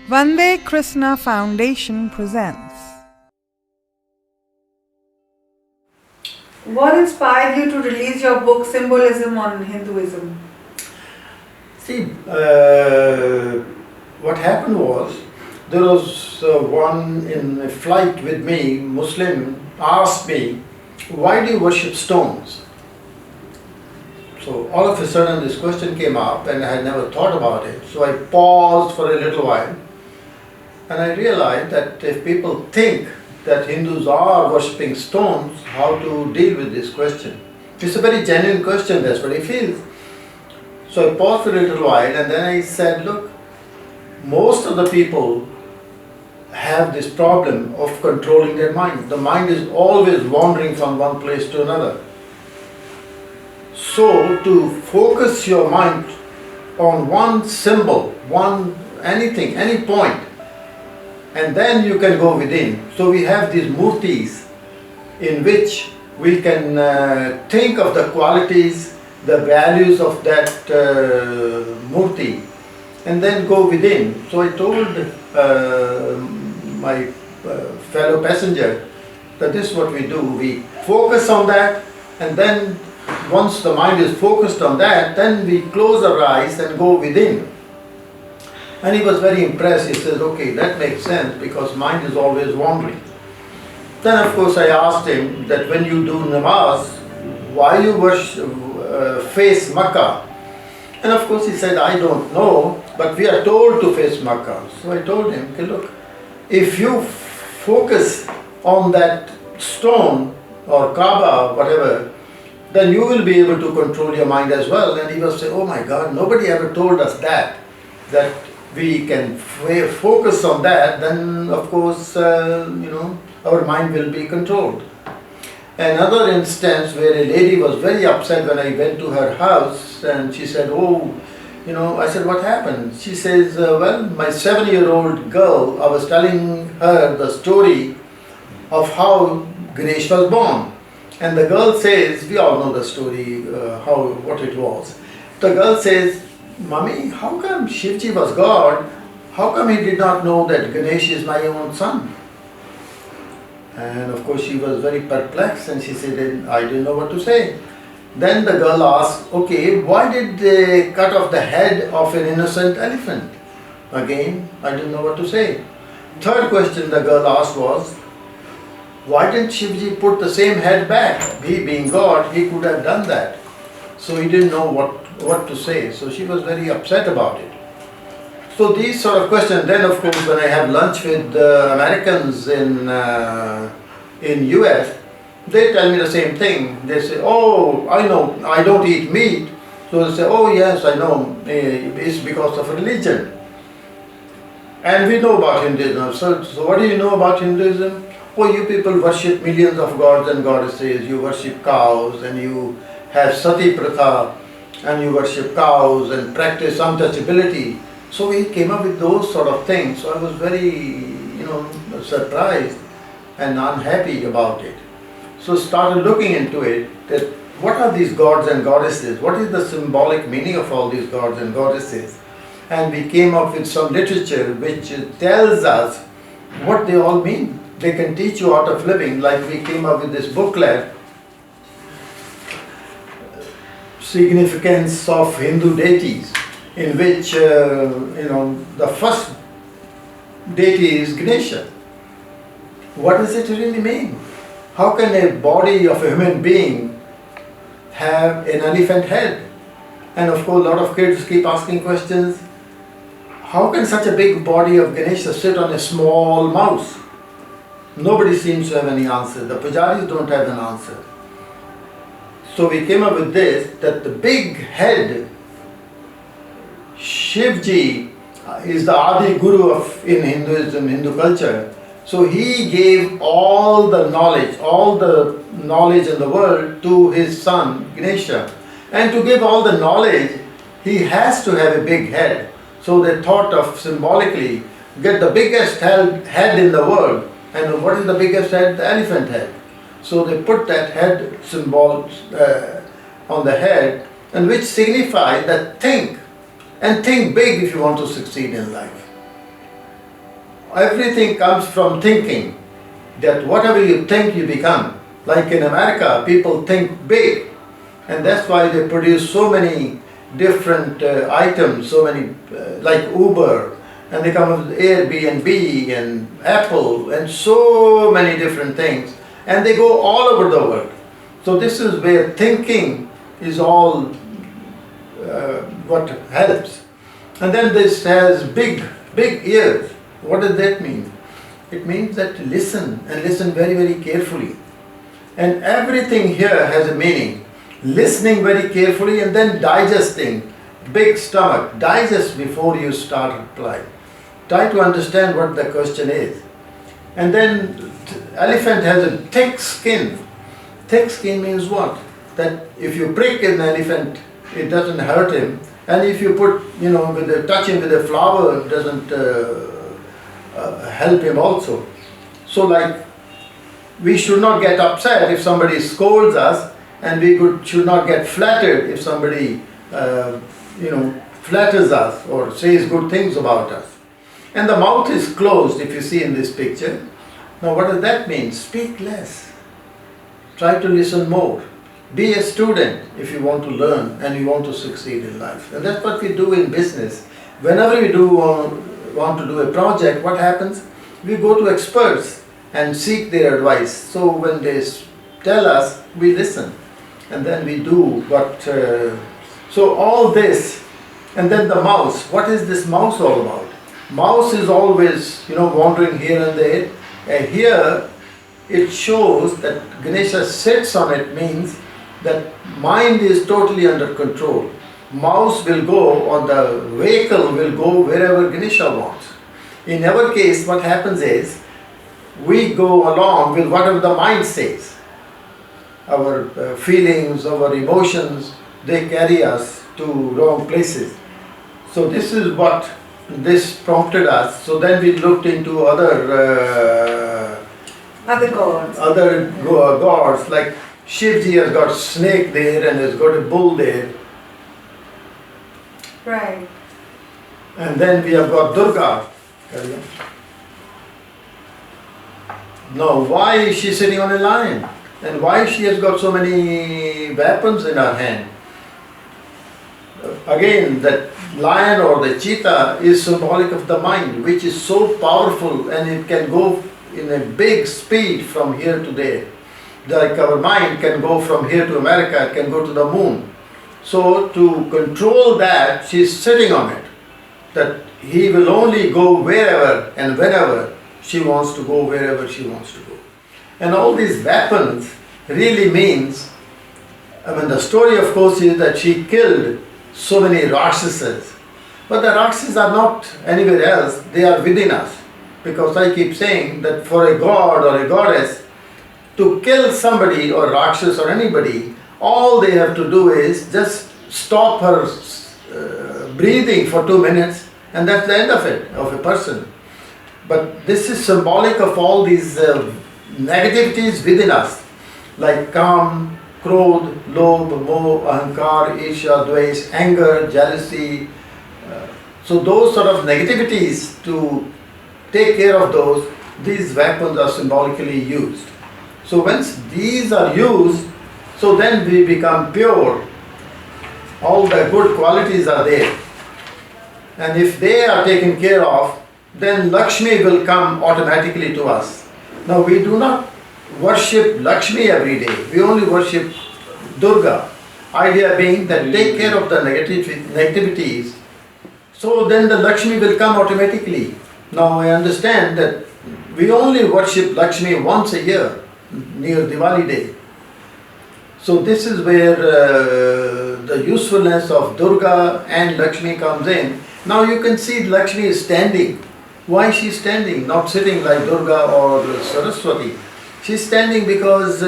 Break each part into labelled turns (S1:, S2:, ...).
S1: Vande Krsna Foundation presents.
S2: What inspired you to release your book Symbolism on Hinduism?
S3: See, what happened was, there was one in a flight with me, Muslim, asked me, why do you worship stones? So all of a sudden this question came up and I had never thought about it. So I paused for a little while and I realized that if people think that Hindus are worshipping stones, how to deal with this question. It's a very genuine question, that's what he feels. So I paused for a little while and then I said, look, most of the people have this problem of controlling their mind. The mind is always wandering from one place to another. So to focus your mind on one symbol, anything, any point, and then you can go within. So we have these murtis in which we can think of the qualities, the values of that murti, and then go within. So I told my fellow passenger that this is what we do. We focus on that, and then once the mind is focused on that, then we close our eyes and go within. And he was very impressed. He says, okay, that makes sense because mind is always wandering. Then of course I asked him that when you do namaz, why you face Makkah? And of course he said, I don't know, but we are told to face Makkah. So I told him, okay, look, if you focus on that stone or Kaaba, whatever, then you will be able to control your mind as well. And he was saying, oh my God, nobody ever told us that we can focus on that, then of course, our mind will be controlled. Another instance where a lady was very upset when I went to her house and she said, I said, what happened? She says, well, my 7-year-old girl, I was telling her the story of how Ganesh was born. And the girl says, we all know the story, what it was. The girl says, Mommy, how come Shivji was God? How come he did not know that Ganesh is my own son? And of course she was very perplexed and she said, I didn't know what to say. Then the girl asked, okay, why did they cut off the head of an innocent elephant? Again, I didn't know what to say. Third question the girl asked was, why didn't Shivji put the same head back? He being God, he could have done that. So he didn't know what to say. So she was very upset about it. So these sort of questions. Then of course when I have lunch with Americans in US, they tell me the same thing. They say, oh, I know, I don't eat meat. So they say, oh yes, I know, it's because of religion. And we know about Hinduism. So what do you know about Hinduism? Oh, you people worship millions of gods and goddesses. You worship cows and you have sati pratha and you worship cows and practice untouchability. So we came up with those sort of things. So I was very, surprised and unhappy about it. So started looking into it, that what are these gods and goddesses? What is the symbolic meaning of all these gods and goddesses? And we came up with some literature which tells us what they all mean. They can teach you art of living, like we came up with this booklet, Significance of Hindu Deities, in which, the first deity is Ganesha. What does it really mean? How can a body of a human being have an elephant head? And of course, a lot of kids keep asking questions. How can such a big body of Ganesha sit on a small mouse? Nobody seems to have any answer. The pujaris don't have an answer. So we came up with this, that the big head, Shivji, is the Adi Guru in Hinduism, Hindu culture. So he gave all the knowledge in the world to his son Ganesha. And to give all the knowledge, he has to have a big head. So they thought of symbolically, get the biggest head in the world. And what is the biggest head? The elephant head. So they put that head symbol on the head, and which signifies that think, and think big if you want to succeed in life. everything comes from thinking. That whatever you think, you become. Like in America, people think big, and that's why they produce so many different items, so many like Uber, and they come up with Airbnb and Apple and so many different things, and they go all over the world. So this is where thinking is all what helps. And then this has big ears. What does that mean? It means that listen, and listen very, very carefully. And everything here has a meaning. Listening very carefully and then digesting. Big stomach. Digest before you start replying. Try to understand what the question is. And then elephant has a thick skin. Thick skin means what? That if you prick an elephant, it doesn't hurt him. And if you put, touch him with a flower, it doesn't help him also. So like, we should not get upset if somebody scolds us, and we should not get flattered if somebody, flatters us or says good things about us. And the mouth is closed, if you see in this picture. Now what does that mean? Speak less. Try to listen more. Be a student if you want to learn and you want to succeed in life. And that's what we do in business. Whenever we want to do a project, what happens? We go to experts and seek their advice. So when they tell us, we listen. And then we do what... so all this, and then the mouse. What is this mouse all about? Mouse is always, wandering here and there. And here, it shows that Ganesha sits on it, means that mind is totally under control. Mouse will go, or the vehicle will go wherever Ganesha wants. In our case, what happens is, we go along with whatever the mind says. Our feelings, our emotions, they carry us to wrong places. So this is what this prompted us. So then we looked into other gods, like Shivji has got snake there and has got a bull there.
S2: Right.
S3: And then we have got Durga. Now, why is she sitting on a lion? And why she has got so many weapons in her hand? Again, that lion or the cheetah is symbolic of the mind, which is so powerful, and it can go in a big speed from here to there. Like our mind can go from here to America, it can go to the moon. So to control that, she is sitting on it. That he will only go wherever and whenever she wants to go, wherever she wants to go. And all these weapons really means, the story of course is that she killed so many Rakshasas. But the Rakshasas are not anywhere else, they are within us. Because I keep saying that for a god or a goddess to kill somebody or Rakshas or anybody, all they have to do is just stop her breathing for 2 minutes, and that's the end of it, of a person. But this is symbolic of all these negativities within us, like Kam, Krodh, Lobh, Moh, Ahankar, Isha, Dvesh, anger, jealousy. So those sort of negativities, to take care of those, these weapons are symbolically used. So once these are used, so then we become pure. All the good qualities are there. And if they are taken care of, then Lakshmi will come automatically to us. Now we do not worship Lakshmi every day. We only worship Durga. Idea being that take care of the negativities. So then the Lakshmi will come automatically. Now I understand that we only worship Lakshmi once a year, near Diwali day. So this is where the usefulness of Durga and Lakshmi comes in. Now you can see Lakshmi is standing. Why is she standing? Not sitting like Durga or Saraswati. She's standing because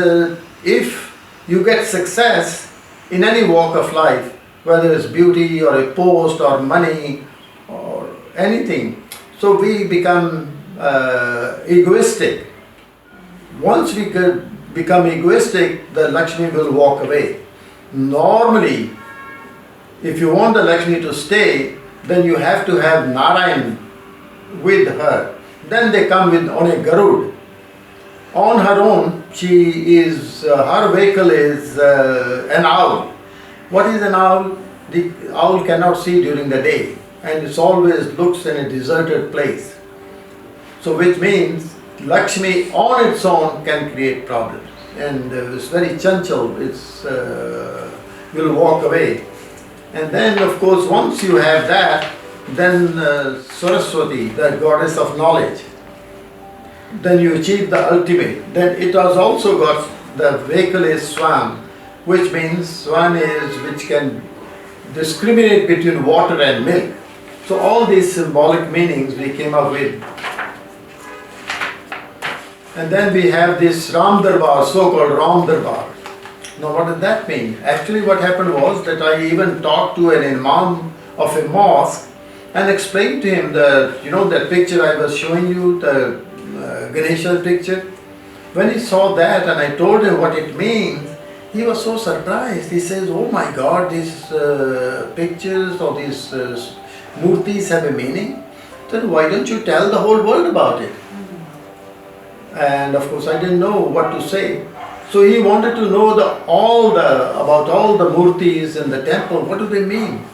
S3: if you get success in any walk of life, whether it's beauty or a post or money or anything, so we become egoistic. Once we become egoistic, the Lakshmi will walk away. Normally, if you want the Lakshmi to stay, then you have to have Narayan with her. Then they come with on a Garud. On her own, her vehicle is an owl. What is an owl? The owl cannot see during the day, and it always looks in a deserted place. So which means Lakshmi on its own can create problems, and it's very chanchal, will walk away. And then of course once you have that, then Saraswati, the goddess of knowledge, then you achieve the ultimate. Then it has also got, the vehicle is Swan, which means Swan is which can discriminate between water and milk. So all these symbolic meanings we came up with. And then we have this Ram Darbar, so-called Ram Darbar. Now what does that mean? Actually what happened was that I even talked to an imam of a mosque and explained to him that picture I was showing you, the Ganesha picture. When he saw that and I told him what it means, he was so surprised. He says, oh my God, these pictures or these murtis have a meaning. Then why don't you tell the whole world about it? And of course I didn't know what to say. So he wanted to know about all the murtis in the temple. What do they mean?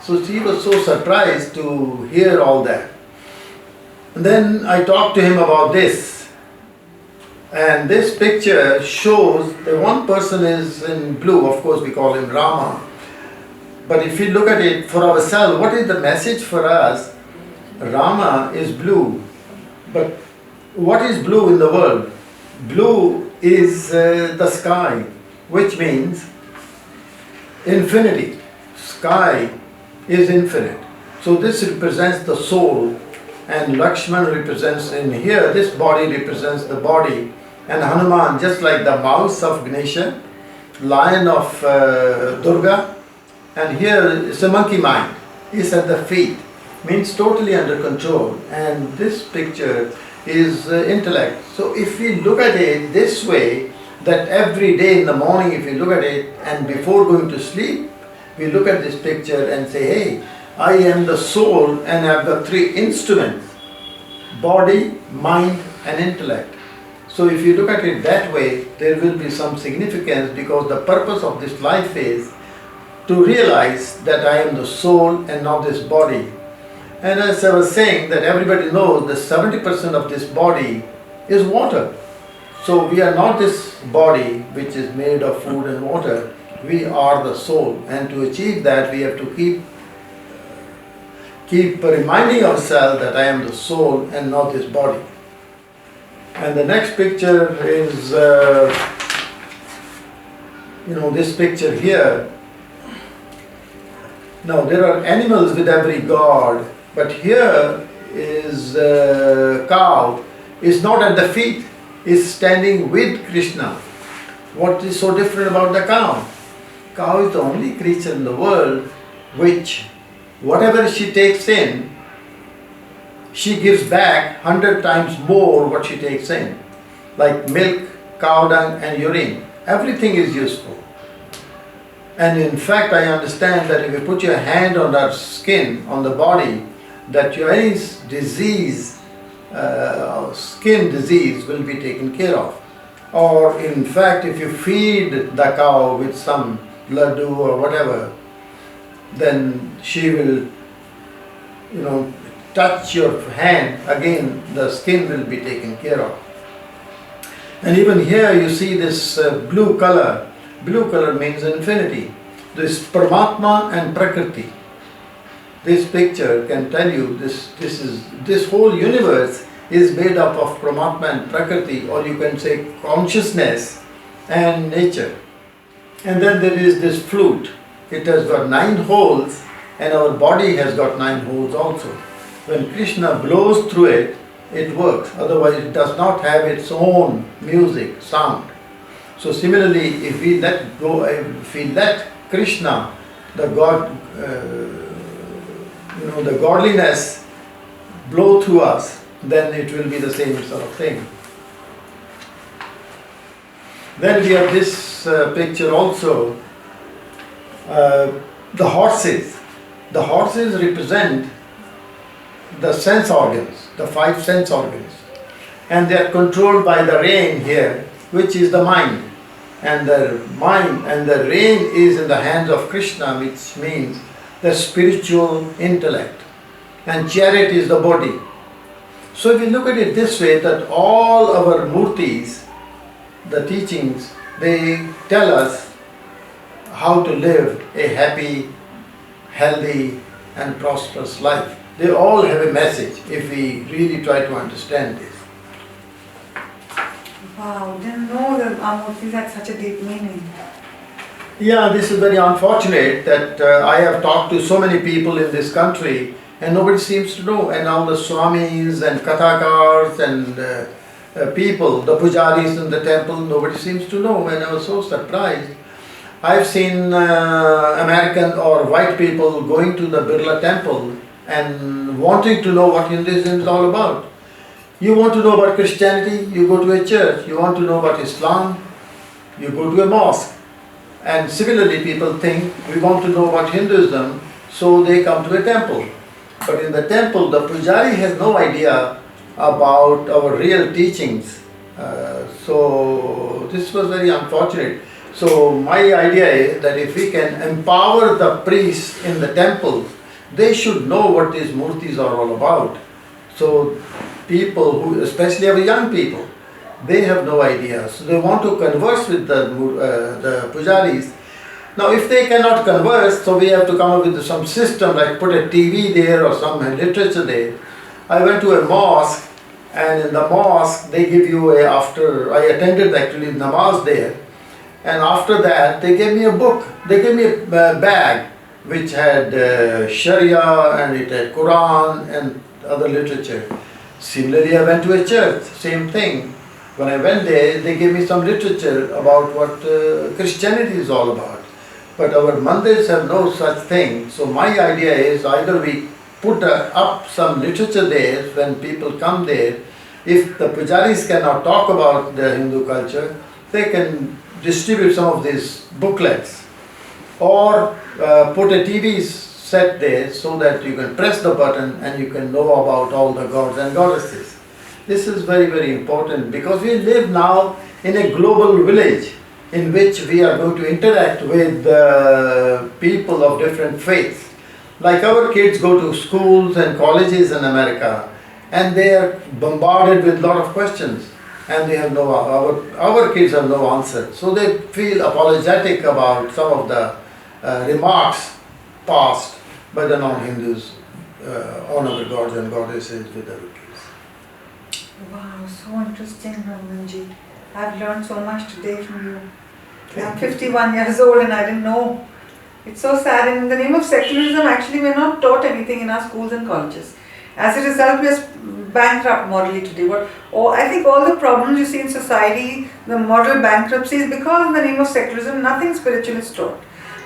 S3: So he was so surprised to hear all that. And then I talked to him about this. And this picture shows that one person is in blue. Of course we call him Rama. But if we look at it for ourselves, what is the message for us? Rama is blue. But what is blue in the world? Blue is the sky, which means infinity. Sky is infinite. So this represents the soul, and Lakshman represents, in here this body represents the body, and Hanuman just like the mouse of Ganesha, lion of Durga, and here is a monkey mind, is at the feet, means totally under control. And this picture is intellect. So if we look at it this way, that every day in the morning if we look at it and before going to sleep, we look at this picture and say, hey, I am the soul and I have the three instruments, body, mind and intellect. So if you look at it that way, there will be some significance, because the purpose of this life is to realize that I am the soul and not this body. And as I was saying, that everybody knows that 70% of this body is water. So we are not this body which is made of food and water. We are the soul. And to achieve that, we have to keep reminding ourselves that I am the soul and not this body. And the next picture is, this picture here. Now there are animals with every god. But here is cow, is not at the feet, is standing with Krishna. What is so different about the cow? Cow is the only creature in the world which, whatever she takes in, she gives back 100 times more what she takes in. Like milk, cow dung and urine. Everything is useful. And in fact, I understand that if you put your hand on our skin, on the body, that your any disease, skin disease will be taken care of. Or in fact, if you feed the cow with some laddu or whatever, then she will, touch your hand, again the skin will be taken care of. And even here you see this blue color. Blue color means infinity. This Paramatma and Prakriti. This picture can tell you this whole universe is made up of Paramatma and Prakriti, or you can say consciousness and nature. And then there is this flute. It has got 9 holes, and our body has got 9 holes also. When Krishna blows through it, it works. Otherwise it does not have its own music, sound. So similarly, if we let Krishna, the God, the godliness blow through us, then it will be the same sort of thing. Then we have this picture also, the horses. The horses represent the sense organs, the five sense organs. And they are controlled by the rein here, which is the mind. And the mind and the rein is in the hands of Krishna, which means the spiritual intellect. And chariot is the body. So if you look at it this way, that all our murtis, the teachings, they tell us how to live a happy, healthy and prosperous life. They all have a message if we really try to understand this.
S2: Wow, didn't know that our murtis had such a deep meaning.
S3: Yeah, this is very unfortunate that I have talked to so many people in this country and nobody seems to know. And all the swamis and kathakars and people, the pujaris in the temple, nobody seems to know. And I was so surprised. I've seen American or white people going to the Birla temple and wanting to know what Hinduism is all about. You want to know about Christianity, you go to a church. You want to know about Islam, you go to a mosque. And similarly, people think we want to know about Hinduism, so they come to a temple. But in the temple, the pujari has no idea about our real teachings. So this was very unfortunate. So my idea is that if we can empower the priests in the temples, they should know what these murtis are all about. So people who, especially our young people, they have no idea. So they want to converse with the pujaris. Now if they cannot converse, so we have to come up with some system, like put a TV there or some literature there. I went to a mosque, and in the mosque they give you I attended actually namaz there, and after that they gave me a book. They gave me a bag which had Sharia and it had Quran and other literature. Similarly, I went to a church, same thing. When I went there, they gave me some literature about what Christianity is all about. But our mandirs have no such thing. So my idea is either we put up some literature there when people come there. If the pujaris cannot talk about the Hindu culture, they can distribute some of these booklets. Or put a TV set there so that you can press the button and you can know about all the gods and goddesses. This is very, very important because we live now in a global village in which we are going to interact with people of different faiths. Like our kids go to schools and colleges in America and they are bombarded with a lot of questions and they have our kids have no answer. So they feel apologetic about some of the remarks passed by the non-Hindus on our gods and goddesses with our kids.
S2: Wow, so interesting, Ramanji. I've learned so much today from you. I'm 51 years old and I didn't know. It's so sad. And in the name of secularism, actually we're not taught anything in our schools and colleges. As a result, we're bankrupt morally today. I think all the problems you see in society, the moral bankruptcy, is because in the name of secularism, nothing spiritual is taught.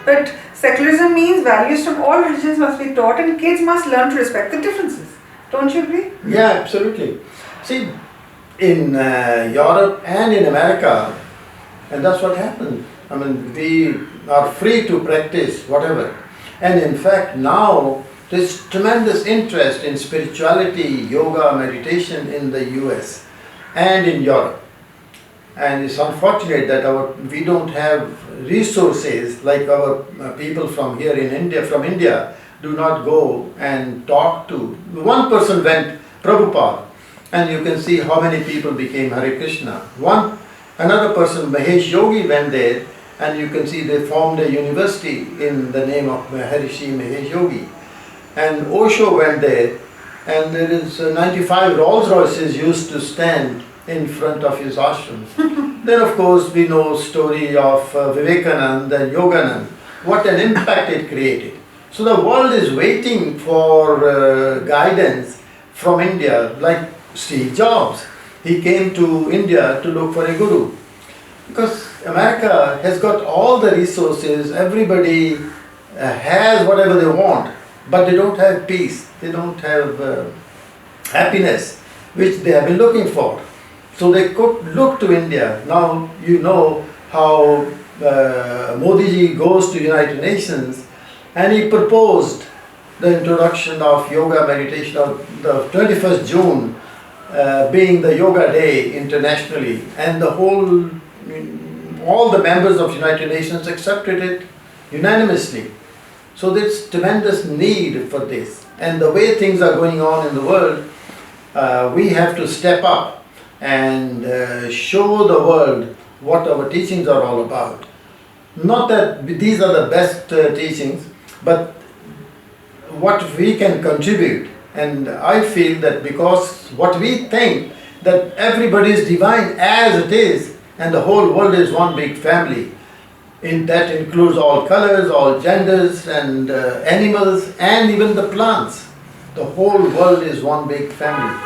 S2: But secularism means values from all religions must be taught and kids must learn to respect the differences. Don't you agree?
S3: Yeah, absolutely. See, in Europe and in America, and that's what happened. I mean, we are free to practice whatever. And in fact, now there's tremendous interest in spirituality, yoga, meditation in the US and in Europe. And it's unfortunate that we don't have resources like our people from here in India, from India, do not go and talk to. One person went, Prabhupada, and you can see how many people became Hare Krishna. Another person, Mahesh Yogi, went there, and you can see they formed a university in the name of Maharishi Mahesh Yogi. And Osho went there, and there is 95 Rolls Royces used to stand in front of his ashram. Then of course we know story of Vivekananda and Yoganand, what an impact it created. So the world is waiting for guidance from India, like Steve Jobs. He came to India to look for a guru. Because America has got all the resources, everybody has whatever they want, but they don't have peace, they don't have happiness, which they have been looking for. So they could look to India. Now you know how Modi ji goes to United Nations and he proposed the introduction of yoga meditation, or the 21st June being the Yoga Day internationally, and the whole, all the members of United Nations accepted it unanimously. So there's tremendous need for this. And the way things are going on in the world, we have to step up and show the world what our teachings are all about. Not that these are the best teachings, but what we can contribute. And I feel that because what we think that everybody is divine as it is, and the whole world is one big family. That includes all colors, all genders, and animals, and even the plants. The whole world is one big family.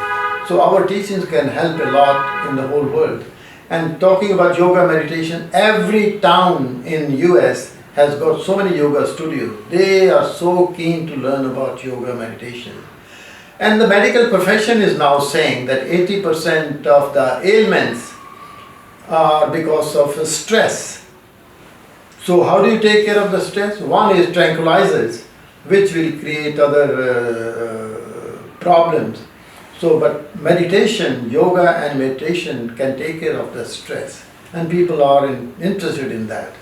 S3: So our teachings can help a lot in the whole world. And talking about yoga meditation, every town in US has got so many yoga studios. They are so keen to learn about yoga meditation. And the medical profession is now saying that 80% of the ailments are because of stress. So how do you take care of the stress? One is tranquilizers, which will create other problems. So, but meditation, yoga and meditation can take care of the stress, and people are interested in that.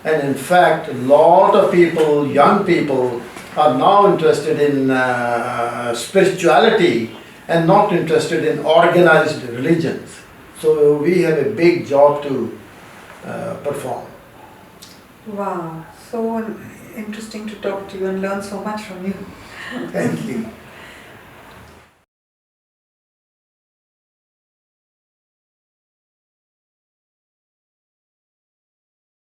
S3: And in fact, a lot of people, young people, are now interested in spirituality and not interested in organized religions. So we have a big job to perform.
S2: Wow, so interesting to talk to you and learn so much from you.
S3: Thank you.